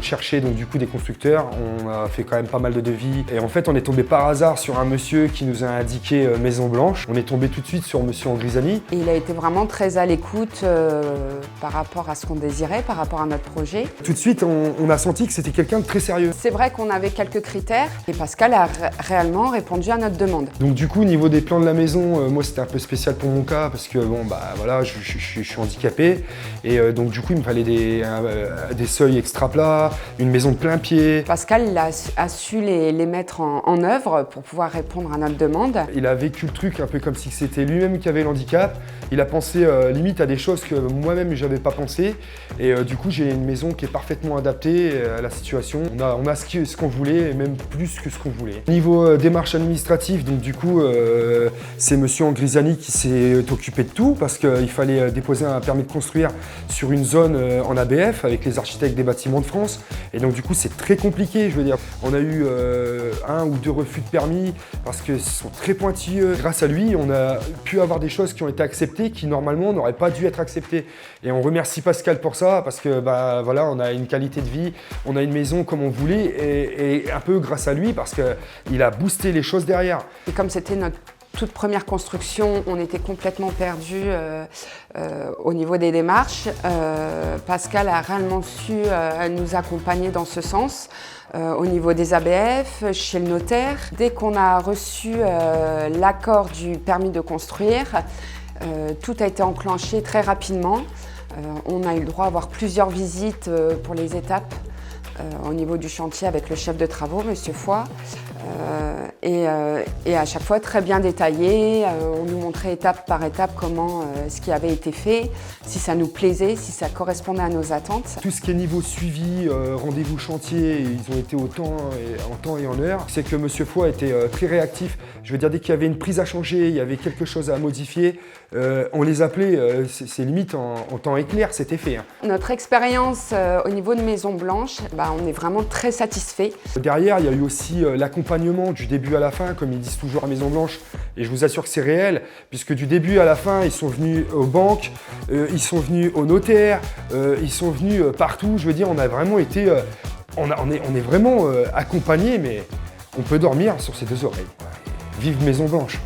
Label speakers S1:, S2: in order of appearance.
S1: chercher donc du coup des constructeurs, on a fait quand même pas mal de devis et en fait on est tombé par hasard sur un monsieur qui nous a indiqué Maison Blanche. On est tombé tout de suite sur monsieur Angrisani.
S2: Et il a été vraiment très à l'écoute par rapport à ce qu'on désirait, par rapport à notre projet.
S1: Tout de suite on a senti que c'était quelqu'un de très sérieux.
S2: C'est vrai qu'on avait quelques critères et Pascal a réellement répondu à notre demande.
S1: Donc du coup au niveau des plans de la maison, moi c'était un peu spécial pour mon cas parce que bon bah voilà je suis handicapé et donc du coup il me fallait des seuils extra plats, une maison de plein pied.
S2: Pascal il a su les mettre en œuvre pour pouvoir répondre à notre demande.
S1: Il a vécu le truc un peu comme si c'était lui-même qui avait l'handicap. Il a pensé limite à des choses que moi-même j'avais pas pensé et du coup j'ai une maison qui est parfaitement adaptée à la situation. On a ce qu'on voulait et même plus que ce qu'on voulait. Niveau démarche administrative, donc du coup c'est monsieur Angrisani qui s'est occupé de tout parce qu'il fallait déposer un permis de construire sur une zone en ABF avec les architectes des bâtiments de France et donc du coup c'est très compliqué, je veux dire. On a eu 1 ou 2 refus de permis parce qu'ils sont très pointilleux. Grâce à lui, on a pu avoir des choses qui ont été acceptées qui normalement n'auraient pas dû être acceptées. Et on remercie Pascal pour ça parce que bah, voilà, on a une qualité de vie, on a une maison comme on voulait et un peu grâce à lui parce qu'il a boosté les choses derrière.
S2: Et comme c'était notre toute première construction, on était complètement perdus au niveau des démarches. Pascal a réellement su nous accompagner dans ce sens. Au niveau des ABF, chez le notaire. Dès qu'on a reçu l'accord du permis de construire, tout a été enclenché très rapidement. On a eu le droit à avoir plusieurs visites pour les étapes au niveau du chantier avec le chef de travaux, monsieur Foy. Et à chaque fois très bien détaillé, on nous montrait étape par étape comment ce qui avait été fait, si ça nous plaisait, si ça correspondait à nos attentes.
S1: Tout ce qui est niveau suivi, rendez-vous chantier, ils ont été en temps et en heure. C'est que monsieur Foy était très réactif. Je veux dire, dès qu'il y avait une prise à changer, il y avait quelque chose à modifier, on les appelait, c'est limite en temps éclair, c'était fait. Hein.
S2: Notre expérience au niveau de Maison Blanche, on est vraiment très satisfait.
S1: Derrière, il y a eu aussi l'accompagnement du début à la fin, comme ils disent toujours à Maison Blanche, et je vous assure que c'est réel, puisque du début à la fin, ils sont venus aux banques, ils sont venus aux notaires, ils sont venus partout. Je veux dire, on a vraiment été, on est vraiment accompagnés, mais on peut dormir sur ses 2 oreilles. Vive Maison Blanche!